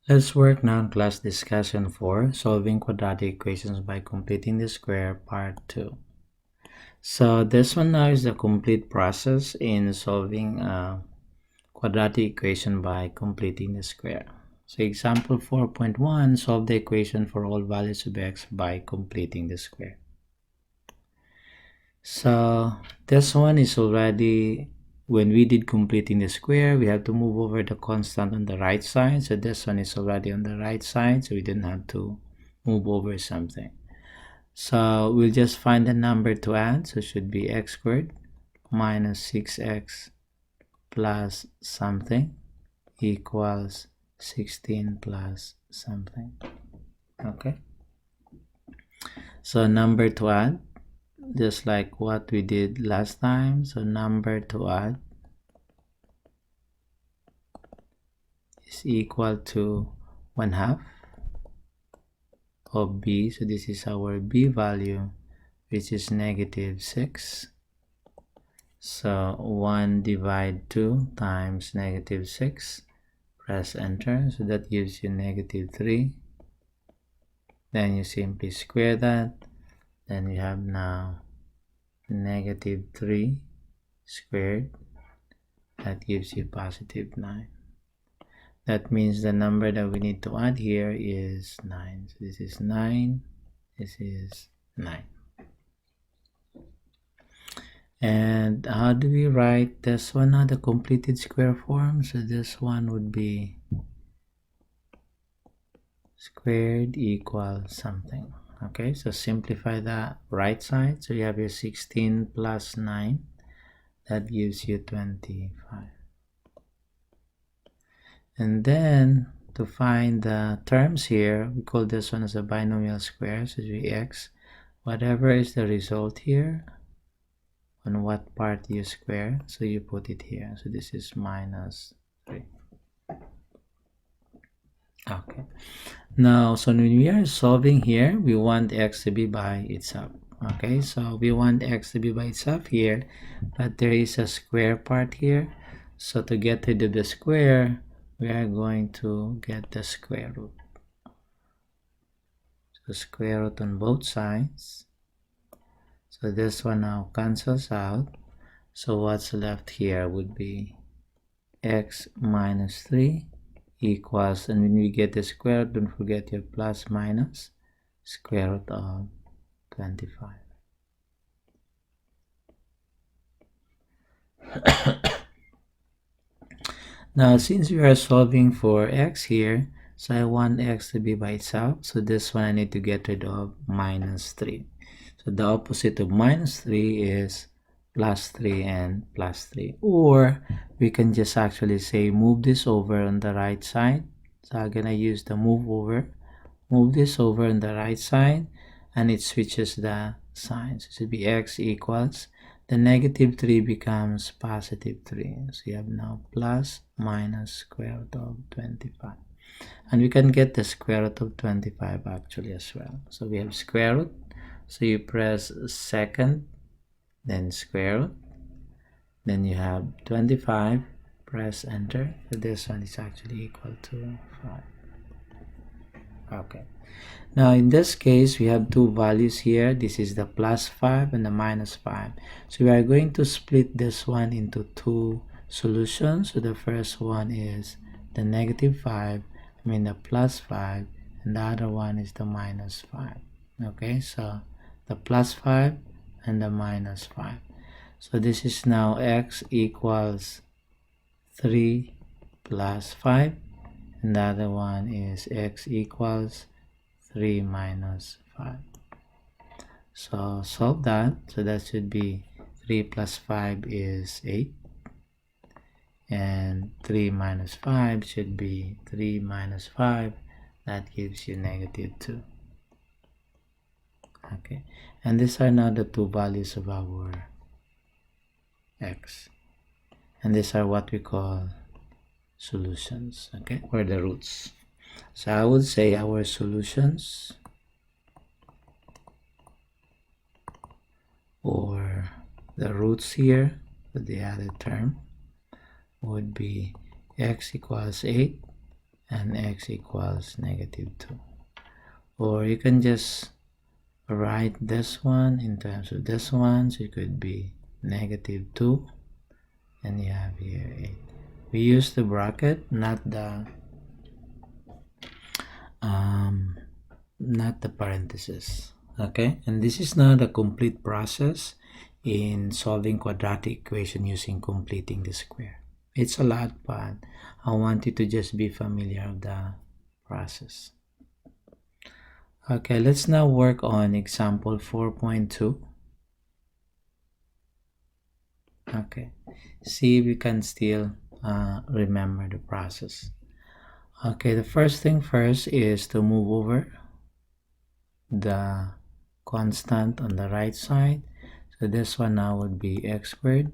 Let's work now on class discussion 4, solving quadratic equations by completing the square, part 2. So this one now is the complete process in solving a quadratic equation by completing the square. So example 4.1, solve the equation for all values of x by completing the square. So this one is already, when we did completing the square, we have to move over the constant on the right side. So this one is already on the right side, so we didn't have to move over something. So we'll just find the number to add. So it should be x squared minus 6x plus something equals 16 plus something. Okay, so number to add, just like what we did last time. So number to add is equal to 1/2 of b. So this is our b value, which is -6. So 1 divide 2 times -6. Press enter. So that gives you -3. Then you simply square that. Then you have now -3 squared. That gives you +9. That means the number that we need to add here is 9. So this is 9. This is 9. And how do we write this one now, the completed square form? So this one would be squared equals something. Okay, so simplify the right side. So you have your 16 plus 9. That gives you 25. And then to find the terms here, we call this one as a binomial square. So x, whatever is the result here, on what part you square, so you put it here. So this is -3. Okay, now so when we are solving here, we want x to be by itself. Okay, so we want x to be by itself here, but there is a square part here. So to get rid of the square, we are going to get the square root. So square root on both sides. So this one now cancels out. So what's left here would be x minus 3 equals, and when we get the square root, don't forget your plus minus square root of 25. Now since we are solving for x here, so I want x to be by itself. So this one I need to get rid of -3. So the opposite of -3 is +3 and +3. Or we can just actually say move this over on the right side. So I'm gonna use the move this over on the right side, and it switches the signs. It should be x equals, the -3 becomes +3. So you have now plus minus square root of 25. And we can get the square root of 25 actually as well. So we have square root. So you press second, then square root. Then you have 25. Press enter. So this one is actually equal to 5. Okay. Now in this case, we have two values here. This is the +5 and the -5. So we are going to split this one into two solutions. So the first one is the -5, the +5, and the other one is the -5. Okay, so the +5 and the -5. So this is now x equals 3 plus 5, and the other one is x equals 3 minus 5. So solve that. So that should be 3 plus 5 is 8, and 3 minus 5 should be 3 minus 5. That gives you -2. Okay, and these are now the two values of our x, and these are what we call solutions, okay, or the roots. So I would say our solutions, or the roots here with the added term, would be x equals 8 and x equals -2. Or you can just write this one in terms of this one, so it could be -2, and you have here 8. We use the bracket, not the parentheses. Okay, and this is not a complete process in solving quadratic equation using completing the square. It's a lot, but I want you to just be familiar with the process. Okay, let's now work on example 4.2. Okay, see if we can still remember the process. Okay, the first thing first is to move over the constant on the right side. So this one now would be x squared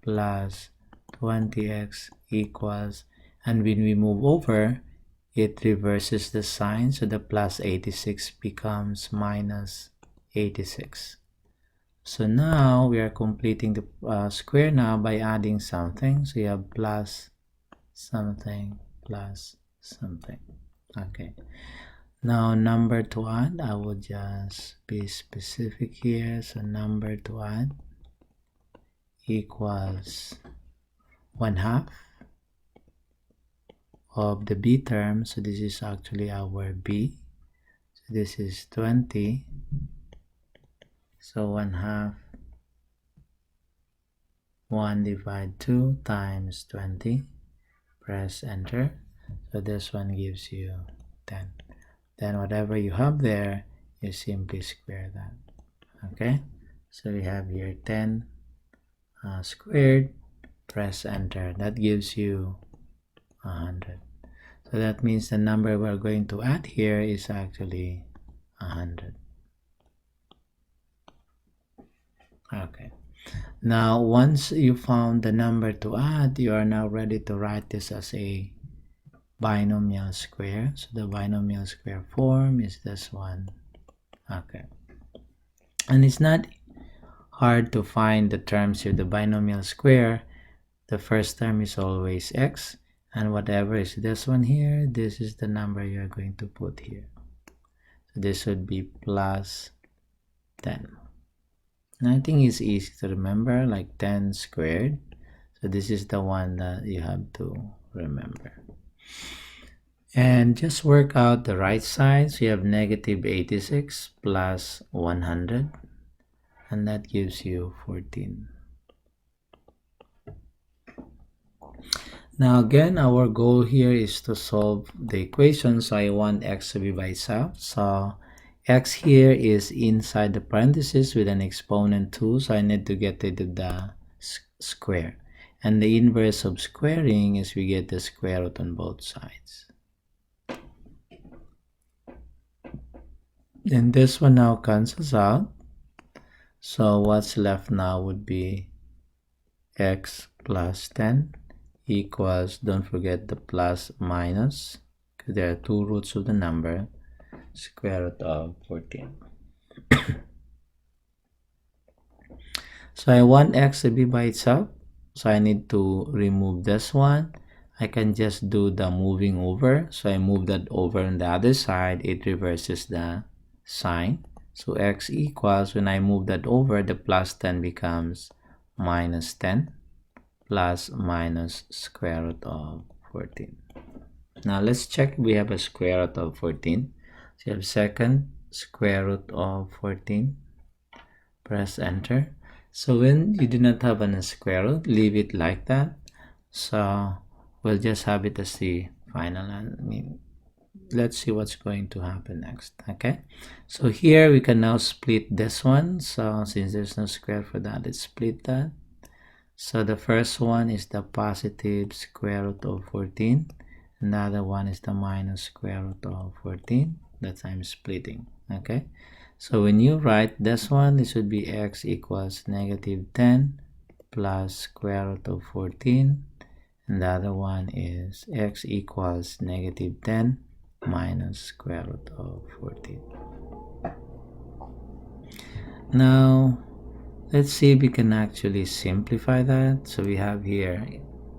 plus 20x equals, and when we move over, it reverses the sign, so the plus 86 becomes minus 86. So now we are completing the square now by adding something. So you have plus something plus something. Okay, now number to add, I will just be specific here. So number to add equals 1/2 of the b term. So this is actually our b. So this is 20. So 1/2 1 divided 2 times 20. Press enter. So this one gives you 10. Then whatever you have there, you simply square that. Okay, so we have here 10 squared. Press enter. That gives you 100. So that means the number we're going to add here is actually 100. Okay, now once you found the number to add, you are now ready to write this as a binomial square. So the binomial square form is this one. Okay, and it's not hard to find the terms here. The binomial square, the first term is always x, and whatever is this one here, this is the number you're going to put here. So this would be plus 10. And I think it's easy to remember, like 10 squared. So this is the one that you have to remember. And just work out the right side. So you have -86 plus 100, and that gives you 14. Now again, our goal here is to solve the equation. So I want x to be by itself. So x here is inside the parentheses with an exponent 2. So I need to get rid of the square. And the inverse of squaring is we get the square root on both sides. And this one now cancels out. So what's left now would be x plus 10 equals, don't forget the plus minus, because there are two roots of the number, square root of 14. So I want x to be by itself, so I need to remove this one. I can just do the moving over. So I move that over on the other side, it reverses the sign. So x equals, when I move that over, the plus 10 becomes minus 10 plus minus square root of 14. Now let's check if we have a square root of 14. So you have second square root of 14. Press enter. So when you do not have a square root, leave it like that. So we'll just have it as the final. Let's see what's going to happen next. Okay, so here we can now split this one. So since there's no square for that, let's split that. So the first one is the positive square root of 14. Another one is the minus square root of 14. That I'm splitting. Okay, so when you write this one, this would be x equals -10 plus square root of 14. And the other one is x equals -10 minus square root of 14. Now let's see if we can actually simplify that. So we have here,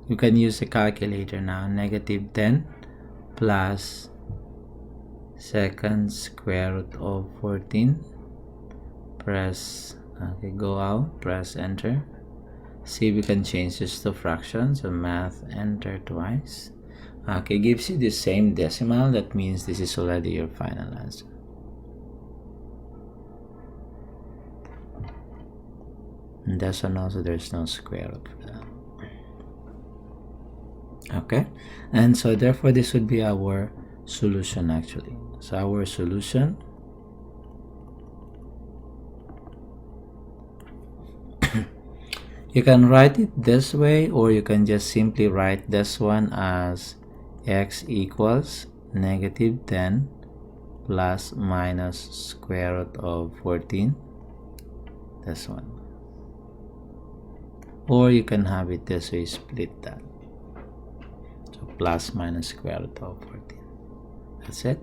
you can use a calculator now, -10 plus second square root of 14. Press, okay, go out, press enter. See if we can change this to fractions. So math, enter twice. Okay, gives you the same decimal. That means this is already your final answer. And this one also, there's no square root for that. Okay, and so therefore this would be our solution actually. So our solution you can write it this way, or you can just simply write this one as x equals negative 10 plus minus square root of 14, this one. Or you can have it this way, split that. So plus minus square root of 14. That's it.